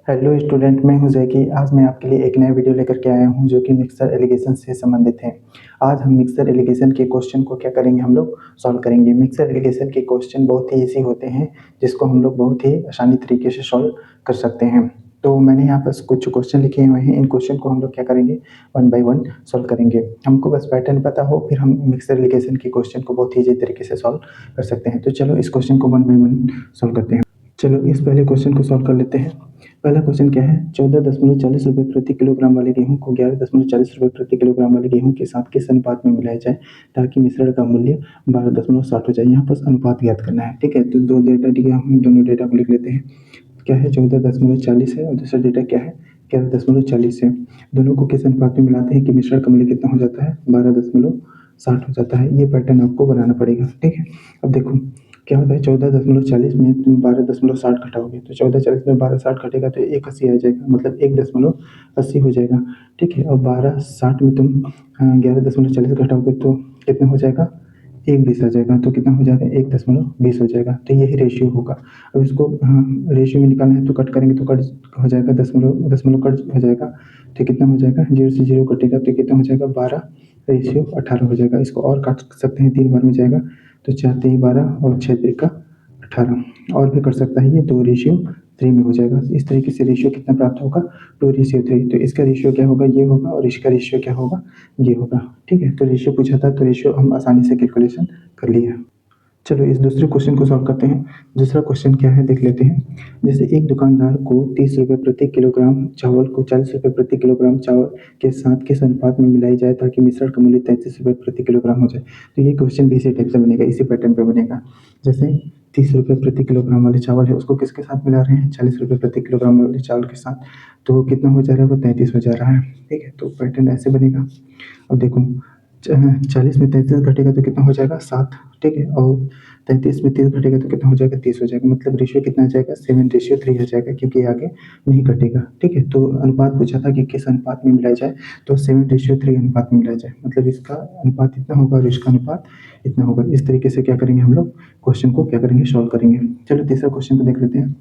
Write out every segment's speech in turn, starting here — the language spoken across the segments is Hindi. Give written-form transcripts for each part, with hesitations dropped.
हेलो स्टूडेंट, मैं हूं जैकी। आज मैं आपके लिए एक नया वीडियो लेकर के आया हूं जो कि मिक्सर एलिगेशन से संबंधित है। आज हम मिक्सर एलिगेशन के क्वेश्चन को क्या करेंगे, हम लोग सॉल्व करेंगे। मिक्सर एलिगेशन के क्वेश्चन बहुत ही इजी होते हैं जिसको हम लोग बहुत ही आसानी तरीके से सॉल्व कर सकते हैं। तो मैंने यहाँ पर कुछ क्वेश्चन लिखे हुए हैं, इन क्वेश्चन को हम लोग क्या करेंगे, वन बाई वन सॉल्व करेंगे। हमको बस पैटर्न पता हो, फिर हम मिक्सर एलिगेशन के क्वेश्चन को बहुत ही ईजी तरीके से सॉल्व कर सकते हैं। तो चलो इस क्वेश्चन को वन बाई वन सॉल्व करते हैं। चलो इस पहले क्वेश्चन को सॉल्व कर लेते हैं। पहला क्वेश्चन क्या है, 14.40 रुपये प्रति किलोग्राम वाले गेहूं को 11.40 रुपये प्रति किलोग्राम वाले गेहूं के साथ किस अनुपात में मिलाया जाए ताकि मिश्रण का मूल्य 12.60 हो जाए। यहाँ पर अनुपात ज्ञात करना है। ठीक है, तो दो डेटा दिया, हम दोनों डेटा को लिख लेते हैं। क्या है, 14.40 है और दूसरा डेटा क्या है, 11.40 है। दोनों को किस अनुपात में मिलाते हैं कि मिश्रण का मूल्य कितना हो जाता है, 12.60 हो जाता है। ये पैटर्न आपको बनाना पड़ेगा। ठीक है, अब देखो क्या होता है, 14.40 में तुम 12.60 घटाओगे तो 14.40 में 12.60 घटेगा तो 1.80 आ जाएगा, मतलब 1.80 हो जाएगा। ठीक है, और 12.60 में तुम 11.40 घटाओगे तो कितना हो जाएगा, 1.20 आ जाएगा। तो कितना हो जाएगा, 1.20 हो जाएगा। तो यही रेशियो होगा। अब इसको रेशियो में निकालना है तो कट करेंगे तो कट हो जाएगा, दशमलव दशमलव कट हो जाएगा तो कितना हो जाएगा, 0 से 0 कटेगा तो कितना हो जाएगा, 12/18 हो जाएगा। इसको और काट सकते हैं, 3 बार में जाएगा तो 4×3 = 12 और 6×3 = 18। और भी कर सकता है, ये 2:3 में हो जाएगा। इस तरीके से रेशियो कितना प्राप्त होगा, 2:3। तो इसका रेशियो क्या होगा, ये होगा, और इसका रेशियो क्या होगा, ये होगा। ठीक है, तो रेशियो पूछा था तो रेशियो हम आसानी से कैलकुलेशन कर लिए। चलो इस दूसरे क्वेश्चन को सॉल्व करते हैं। दूसरा क्वेश्चन क्या है देख लेते हैं। जैसे एक दुकानदार को 30 रुपये प्रति किलोग्राम चावल को 40 रुपये प्रति किलोग्राम चावल के साथ किस अनुपात में मिलाई जाए ताकि मिश्रण का मूल्य 33 रुपये प्रति किलोग्राम हो जाए। तो ये क्वेश्चन भी इसी टाइप से बनेगा, इसी पैटर्न पे बनेगा। जैसे 30 रुपये प्रति किलोग्राम वाले चावल है, उसको किसके साथ मिला रहे हैं, 40 रुपये प्रति किलोग्राम वाले चावल के साथ। तो कितना हो जा रहा है, वो 33 हो जा रहा है। ठीक है, तो पैटर्न ऐसे बनेगा। अब देखो 40 में 33 घटेगा तो कितना हो जाएगा, 7। ठीक है, और 33 में 30 घटेगा तो कितना हो जाएगा, 30 हो जाएगा। मतलब रेशियो कितना आ जाएगा, 7:3 हो जाएगा, क्योंकि आगे नहीं घटेगा। ठीक है, तो अनुपात पूछा था कि किस अनुपात में मिलाया जाए, तो 7:3 अनुपात में मिलाया जाए। मतलब इसका अनुपात इतना होगा और इसका अनुपात इतना होगा। इस तरीके से क्या करेंगे, हम लोग क्वेश्चन को क्या करेंगे, सॉल्व करेंगे। चलो तीसरा क्वेश्चन को देख लेते हैं।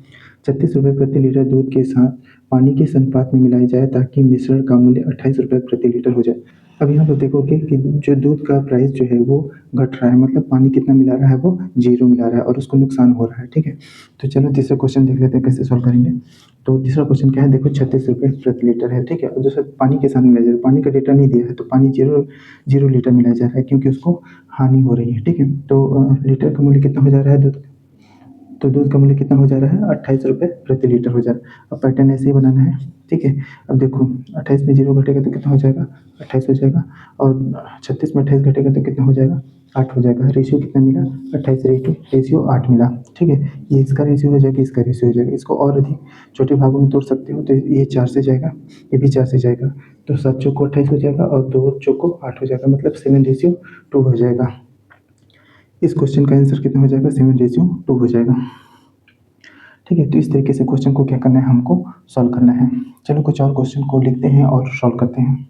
36 रुपये प्रति लीटर दूध के साथ पानी किस अनुपात में मिलाया जाए ताकि मिश्रण का मूल्य 28 रुपये प्रति लीटर हो जाए। अब यहाँ पर देखोगे कि जो दूध का प्राइस जो है वो घट रहा है, मतलब पानी कितना मिला रहा है, वो 0 मिला रहा है और उसको नुकसान हो रहा है। ठीक है, तो चलो तीसरा क्वेश्चन देख लेते हैं कैसे सॉल्व करेंगे। तो तीसरा क्वेश्चन क्या है, देखो 36 रुपये प्रति लीटर है। ठीक है, और दूसरा पानी के साथ मिलाया जा रहा है, पानी का डेटा नहीं दिया है तो पानी 0 लीटर मिलाया जा रहा है क्योंकि उसको हानि हो रही है। ठीक है, तो लीटर का मूल्य कितना हो जा रहा है दूध, तो दूध का मूल्य कितना हो जा रहा है, 28 रुपये प्रति लीटर हो जा रहा है। अब पैटर्न ऐसे ही बनाना है। ठीक है, अब देखो 28 में 0 घटेगा तो कितना हो जाएगा, 28 हो जाएगा, और 36 में 28 घटेगा तो कितना हो जाएगा, 8 हो जाएगा। रेशियो कितना मिला, 28:8 मिला। ठीक है, ये इसका रेशियो हो जाएगा, इसका रेशियो हो जाएगा। इसको और अधिक छोटे भागों में तोड़ सकते हो तो ये 4 से जाएगा, ये भी 4 से जाएगा, तो 7 चौको 28 हो जाएगा और 2 चौको 8 हो जाएगा, मतलब 7:2 हो जाएगा। इस क्वेश्चन का आंसर कितना हो जाएगा, 7:2 हो जाएगा। ठीक है, तो इस तरीके से क्वेश्चन को क्या करना है, हमको सॉल्व करना है। चलो कुछ और क्वेश्चन को लिखते हैं और सॉल्व करते हैं।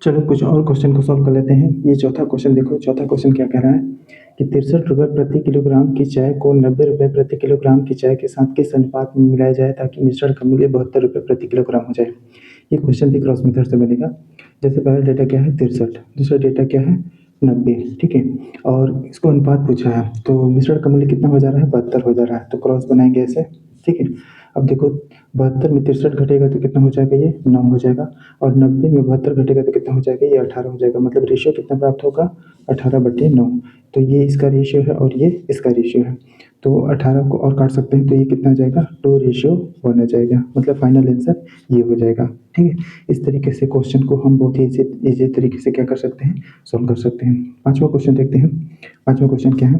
चलो कुछ और क्वेश्चन को सॉल्व कर लेते हैं। ये चौथा क्वेश्चन देखो, चौथा क्वेश्चन क्या कह रहा है कि 63 रुपये प्रति किलोग्राम की चाय को 90 रुपये प्रति किलोग्राम की चाय के साथ किस अनुपात में मिलाया जाए ताकि मिश्रण का मूल्य 72 रुपये प्रति किलोग्राम हो जाए। ये क्वेश्चन भी क्रॉस मेथड से बनेगा। जैसे पहला डेटा क्या है, 63, दूसरा डेटा क्या है, 90। ठीक है, और इसको अनुपात पूछा है तो मिश्रण का मूल्य कितना हो जा रहा है, 72 हो जा रहा है, तो क्रॉस बनाएंगे ऐसे। ठीक है, अब देखो 72 में 63 घटेगा तो कितना हो जाएगा, ये 9 हो जाएगा, और 90 में 72 घटेगा तो कितना हो जाएगा, ये 18 हो जाएगा। मतलब रेशियो कितना प्राप्त होगा, 18/9। तो ये इसका रेशियो है और ये इसका रेशियो है, तो 18 को और काट सकते हैं तो ये कितना आ जाएगा, 2:1 आ जाएगा। मतलब फाइनल आंसर ये हो जाएगा। ठीक है, इस तरीके से क्वेश्चन को हम बहुत ही ईजी तरीके से क्या कर सकते हैं, सॉल्व कर सकते हैं। पांचवा क्वेश्चन देखते हैं। पांचवा क्वेश्चन क्या है,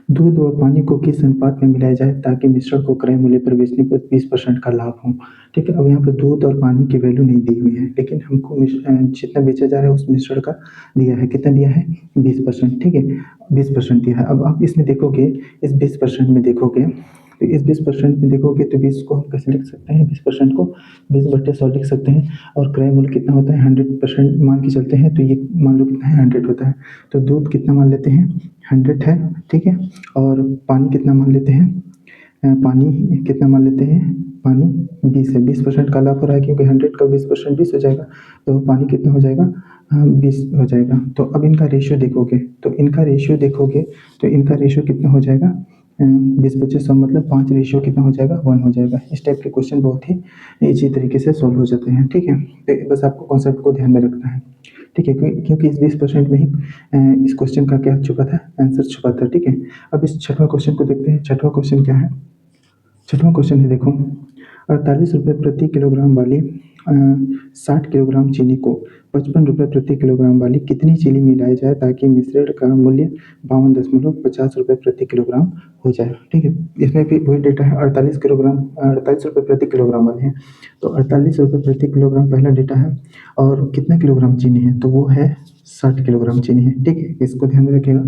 दूध व पानी को किस अनुपात में मिलाया जाए ताकि मिश्रण को क्रय मूल्य पर बेचने पर 20% का लाभ हो। ठीक है, अब यहाँ पर दूध और पानी की वैल्यू नहीं दी हुई है, लेकिन हमको जितना बेचा जा रहा है उस मिश्रण का दिया है, कितना दिया है, 20%। ठीक है, 20% दिया है। अब आप इसमें देखोगे, इस 20% में देखोगे तो इस 20% में देखोगे तो 20 को हम कैसे लिख सकते हैं, 20% को 20/100 लिख सकते हैं। और क्रय मूल्य कितना होता है, 100% मान के चलते हैं, तो ये मान लो कितना है, 100 होता है। तो दूध कितना मान लेते हैं, 100 है, ठीक है। और पानी कितना मान लेते हैं, पानी कितना मान लेते हैं, पानी 20 है। 20% का लाभ हो रहा है क्योंकि 100 का 20% 20 हो जाएगा, तो पानी कितना हो जाएगा, 20 हो जाएगा। तो अब इनका रेशियो देखोगे तो इनका रेशियो कितना हो जाएगा, 20/100 मतलब 5 रेशियो कितना हो जाएगा, 1 हो जाएगा। इस टाइप के क्वेश्चन बहुत ही ईजी तरीके से सॉल्व हो जाते हैं, ठीक है। तो बस आपको कॉन्सेप्ट को ध्यान में रखना है, ठीक है, क्योंकि इस 20% में ही इस क्वेश्चन का क्या छुपा था, आंसर छुपा था, ठीक है। अब इस छठवां क्वेश्चन को देखते हैं। छठवां क्वेश्चन क्या है, छठवां क्वेश्चन है देखो, 48 रुपये प्रति किलोग्राम वाली 60 किलोग्राम चीनी को 55 रुपये प्रति किलोग्राम वाली कितनी चीनी मिलाई जाए ताकि मिश्रण का मूल्य 52.50 रुपये प्रति किलोग्राम हो जाए, ठीक है। इसमें भी वही डेटा है, 48 रुपये प्रति किलोग्राम वाले हैं, तो 48 रुपये प्रति किलोग्राम पहला डेटा है। और कितना किलोग्राम चीनी है, तो वो है 60 किलोग्राम चीनी है, ठीक है, इसको ध्यान में रखिएगा।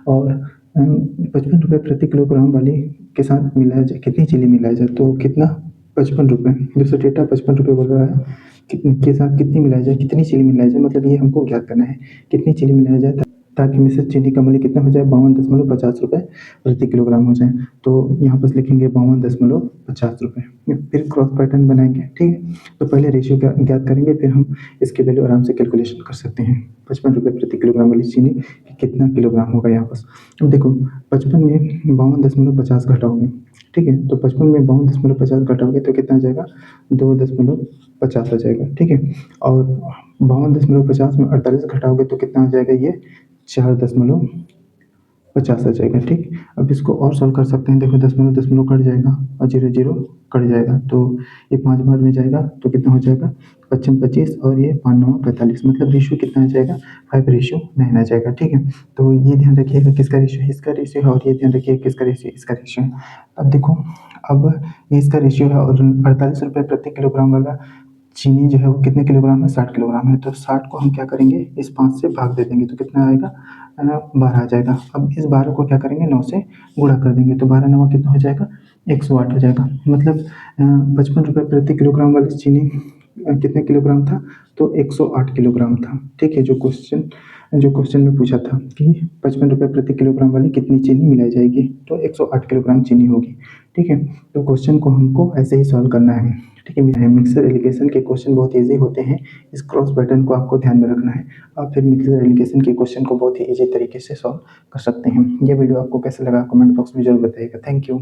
और 55 रुपये प्रति किलोग्राम वाली के साथ मिलाया जाए, कितनी चीनी मिलाया जाए, तो कितना, 55 रुपये, जैसे डेटा 55 रुपये बोल रहा है, के साथ कितनी मिलाई जाए, कितनी चीनी मिलाई जाए, मतलब ये हमको ज्ञात करना है कितनी चीनी मिलाई जाए ताकि मिश्रित चीनी का मूल्य कितना हो जाए, 52.50 रुपये प्रति किलोग्राम हो जाए। तो यहाँ पर लिखेंगे 52.50 रुपये। फिर क्रॉस पैटर्न बनाएंगे, ठीक है। तो पहले रेशियो ज्ञात करेंगे, फिर हम इसके वैल्यू आराम से कैलकुलेशन कर सकते हैं। 55 रुपये प्रति किलोग्राम वाली चीनी कितना किलोग्राम होगा यहाँ पर। अब देखो 55 में 52.50 घटाओगे, ठीक है, तो 55 में 52.50 घटाओगे तो कितना आ जाएगा, 2.50 आ जाएगा, ठीक है। और 52.50 में 48 घटाओगे तो कितना आ जाएगा, ये 4.50 आ जाएगा, ठीक। अब इसको और सॉल्व कर सकते हैं, देखो 10 कट जाएगा और 0 0 कट जाएगा, तो ये 5 बार में जाएगा तो कितना हो जाएगा, 25 और ये 5 9 45, मतलब रेशियो कितना आ जाएगा, 5:9 आ जाएगा, ठीक है। तो ये ध्यान रखिएगा किसका रेशियो है, इसका रेशियो है, और ये ध्यान रखिएगा किसका रेशियो, इसका रेशियो है। अब देखो, अब ये इसका रेशियो है और 48 रुपये प्रति किलोग्राम वाला चीनी जो है वो कितने किलोग्राम है, 60 किलोग्राम है। तो 60 को हम क्या करेंगे, इस 5 से भाग दे देंगे तो कितना आएगा, 12 आ जाएगा। अब इस 12 को क्या करेंगे, 9 से गुणा कर देंगे तो 12 9 कितना हो जाएगा, 108 हो जाएगा। मतलब 55 रुपये प्रति किलोग्राम वाली चीनी कितने किलोग्राम था, तो 108 किलोग्राम था, ठीक है। जो क्वेश्चन में पूछा था कि 55 रुपये प्रति किलोग्राम वाली कितनी चीनी मिलाई जाएगी, तो 108 किलोग्राम चीनी होगी, ठीक है। तो क्वेश्चन को हमको ऐसे ही सॉल्व करना है, ठीक है। मिक्सर एलिगेशन के क्वेश्चन बहुत ईजी होते हैं, इस क्रॉस पैटर्न को आपको ध्यान में रखना है। आप फिर मिक्सर एलिगेशन के क्वेश्चन को बहुत ही ईजी तरीके से सॉल्व कर सकते हैं। ये वीडियो आपको कैसा लगा कमेंट बॉक्स में जरूर बताइएगा। Thank you.